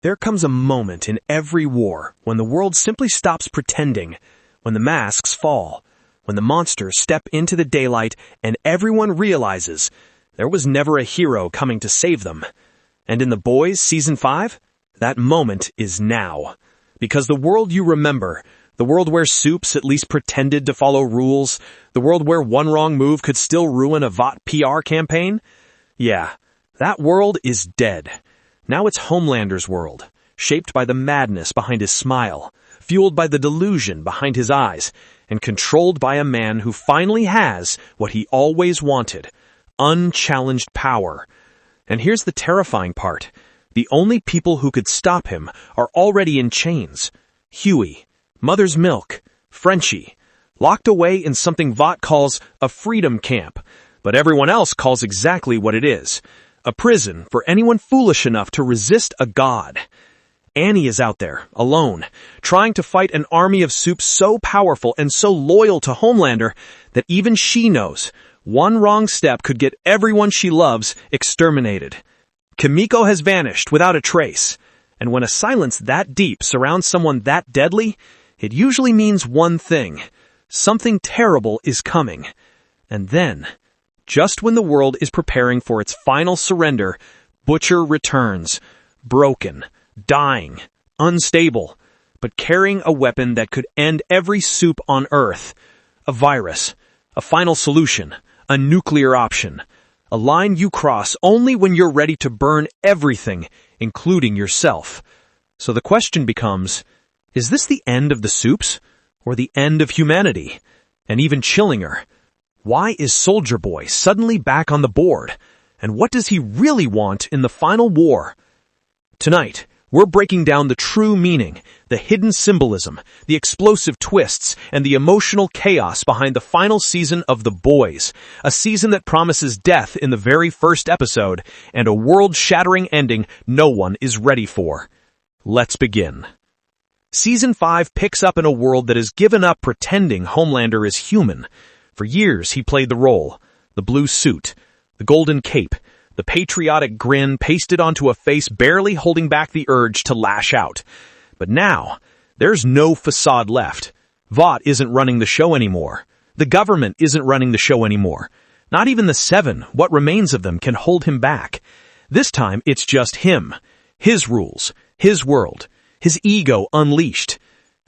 There comes a moment in every war when the world simply stops pretending, when the masks fall, when the monsters step into the daylight and everyone realizes there was never a hero coming to save them. And in The Boys Season 5, that moment is now. Because the world you remember, the world where Soups at least pretended to follow rules, the world where one wrong move could still ruin a Vought PR campaign, yeah, that world is dead. Now it's Homelander's world, shaped by the madness behind his smile, fueled by the delusion behind his eyes, and controlled by a man who finally has what he always wanted, unchallenged power. And here's the terrifying part. The only people who could stop him are already in chains. Huey, Mother's Milk, Frenchie, locked away in something Vought calls a freedom camp, but everyone else calls exactly what it is. A prison for anyone foolish enough to resist a god. Annie is out there, alone, trying to fight an army of Soups so powerful and so loyal to Homelander that even she knows one wrong step could get everyone she loves exterminated. Kimiko has vanished without a trace, and when a silence that deep surrounds someone that deadly, it usually means one thing. Something terrible is coming. And then, just when the world is preparing for its final surrender, Butcher returns, broken, dying, unstable, but carrying a weapon that could end every Soup on Earth. A virus, a final solution, a nuclear option, a line you cross only when you're ready to burn everything, including yourself. So the question becomes, is this the end of the Soups, or the end of humanity? And even chillinger, why is Soldier Boy suddenly back on the board? And what does he really want in the final war? Tonight, we're breaking down the true meaning, the hidden symbolism, the explosive twists, and the emotional chaos behind the final season of The Boys, a season that promises death in the very first episode and a world-shattering ending no one is ready for. Let's begin. Season 5 picks up in a world that has given up pretending Homelander is human. For years, he played the role, the blue suit, the golden cape, the patriotic grin pasted onto a face barely holding back the urge to lash out. But now, there's no facade left. Vought isn't running the show anymore. The government isn't running the show anymore. Not even the Seven, what remains of them, can hold him back. This time, it's just him. His rules, his world, his ego unleashed.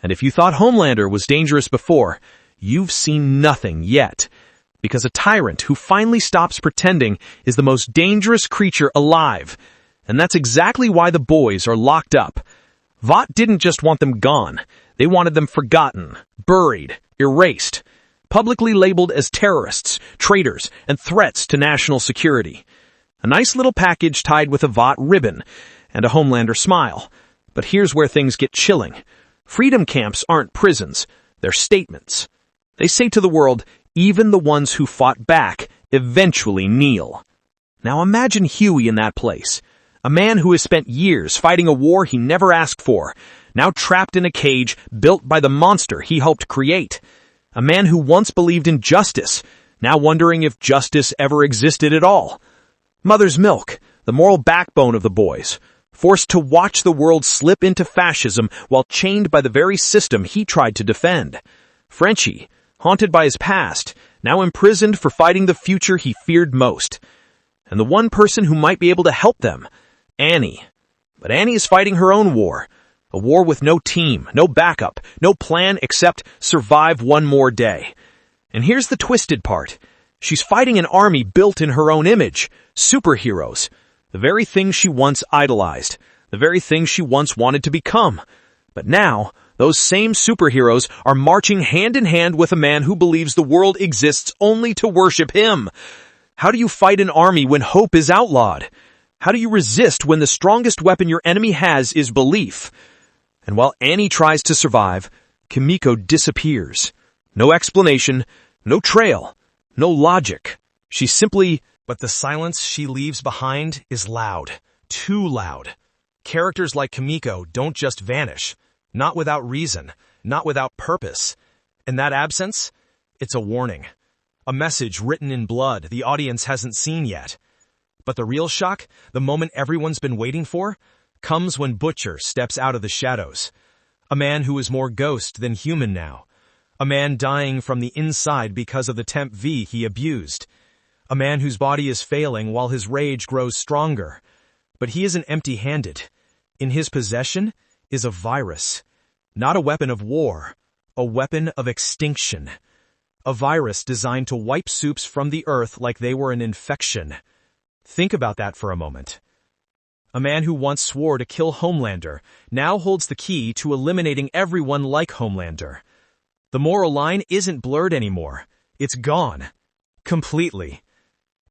And if you thought Homelander was dangerous before, you've seen nothing yet. Because a tyrant who finally stops pretending is the most dangerous creature alive. And that's exactly why the boys are locked up. Vought didn't just want them gone. They wanted them forgotten, buried, erased, publicly labeled as terrorists, traitors, and threats to national security. A nice little package tied with a Vought ribbon and a Homelander smile. But here's where things get chilling. Freedom camps aren't prisons. They're statements. They say to the world, even the ones who fought back eventually kneel. Now imagine Huey in that place. A man who has spent years fighting a war he never asked for, now trapped in a cage built by the monster he helped create. A man who once believed in justice, now wondering if justice ever existed at all. Mother's Milk, the moral backbone of the boys, forced to watch the world slip into fascism while chained by the very system he tried to defend. Frenchie, haunted by his past, now imprisoned for fighting the future he feared most. And the one person who might be able to help them, Annie. But Annie is fighting her own war. A war with no team, no backup, no plan except survive one more day. And here's the twisted part. She's fighting an army built in her own image. Superheroes. The very thing she once idolized. The very thing she once wanted to become. But now, those same superheroes are marching hand in hand with a man who believes the world exists only to worship him. How do you fight an army when hope is outlawed? How do you resist when the strongest weapon your enemy has is belief? And while Annie tries to survive, Kimiko disappears. No explanation, no trail, no logic. She simply... But the silence she leaves behind is loud. Too loud. Characters like Kimiko don't just vanish. Not without reason. Not without purpose. And that absence? It's a warning. A message written in blood the audience hasn't seen yet. But the real shock, the moment everyone's been waiting for? comes when Butcher steps out of the shadows. A man who is more ghost than human now. A man dying from the inside because of the Temp V he abused. A man whose body is failing while his rage grows stronger. But he isn't empty-handed. In his possession is a virus. Not a weapon of war, a weapon of extinction. A virus designed to wipe soups from the earth like they were an infection. Think about that for a moment. A man who once swore to kill Homelander now holds the key to eliminating everyone like Homelander. The moral line isn't blurred anymore. It's gone. Completely.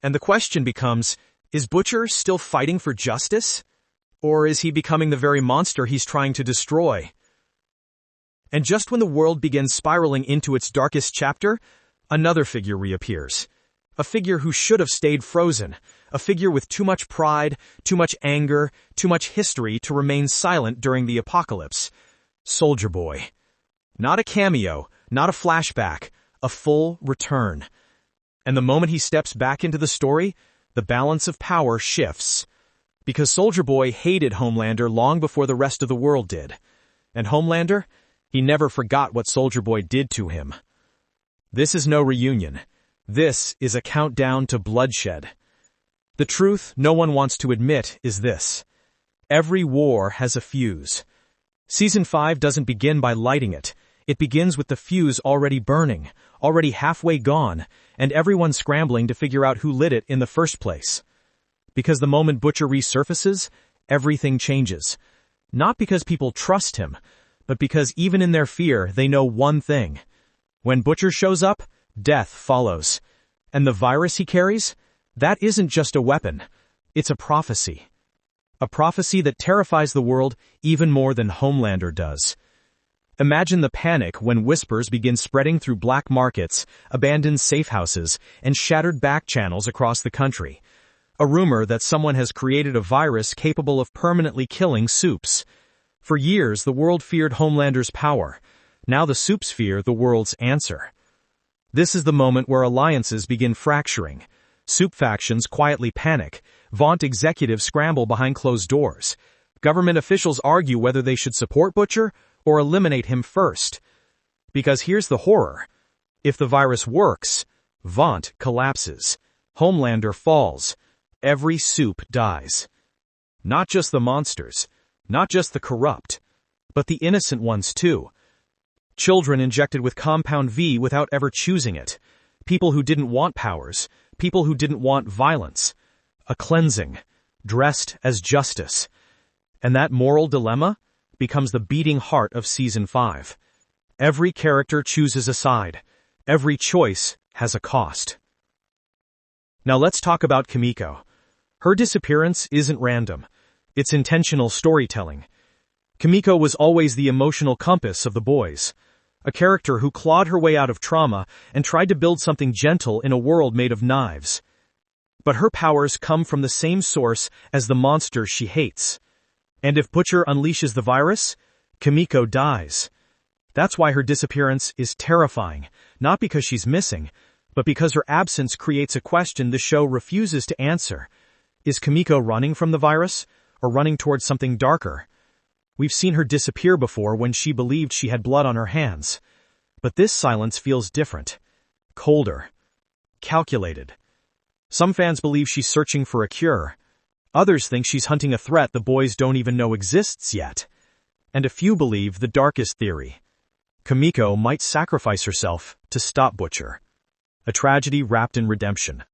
And the question becomes, is Butcher still fighting for justice? Or is he becoming the very monster he's trying to destroy? And just when the world begins spiraling into its darkest chapter, another figure reappears. A figure who should have stayed frozen. A figure with too much pride, too much anger, too much history to remain silent during the apocalypse. Soldier Boy. Not a cameo, not a flashback, a full return. And the moment he steps back into the story, the balance of power shifts. Because Soldier Boy hated Homelander long before the rest of the world did. And Homelander, he never forgot what Soldier Boy did to him. This is no reunion. This is a countdown to bloodshed. The truth no one wants to admit is this. Every war has a fuse. Season 5 doesn't begin by lighting it. It begins with the fuse already burning, already halfway gone, and everyone scrambling to figure out who lit it in the first place. Because the moment Butcher resurfaces, everything changes. Not because people trust him, but because even in their fear, they know one thing. When Butcher shows up, death follows. And the virus he carries? That isn't just a weapon. It's a prophecy. A prophecy that terrifies the world even more than Homelander does. Imagine the panic when whispers begin spreading through black markets, abandoned safe houses, and shattered back channels across the country. A rumor that someone has created a virus capable of permanently killing soups. For years, the world feared Homelander's power. Now the soups fear the world's answer. This is the moment where alliances begin fracturing. Soup factions quietly panic. Vaunt executives scramble behind closed doors. Government officials argue whether they should support Butcher or eliminate him first. Because here's the horror. If the virus works, Vaunt collapses. Homelander falls. Every soup dies. Not just the monsters, not just the corrupt, but the innocent ones too. Children injected with Compound V without ever choosing it. People who didn't want powers. People who didn't want violence. A cleansing, dressed as justice. And that moral dilemma becomes the beating heart of Season 5. Every character chooses a side. Every choice has a cost. Now let's talk about Kimiko. Her disappearance isn't random. It's intentional storytelling. Kimiko was always the emotional compass of the boys. A character who clawed her way out of trauma and tried to build something gentle in a world made of knives. But her powers come from the same source as the monsters she hates. And if Butcher unleashes the virus, Kimiko dies. That's why her disappearance is terrifying, not because she's missing, but because her absence creates a question the show refuses to answer. Is Kimiko running from the virus, or running towards something darker? We've seen her disappear before when she believed she had blood on her hands. But this silence feels different. Colder. Calculated. Some fans believe she's searching for a cure. Others think she's hunting a threat the boys don't even know exists yet. And a few believe the darkest theory. Kimiko might sacrifice herself to stop Butcher. A tragedy wrapped in redemption.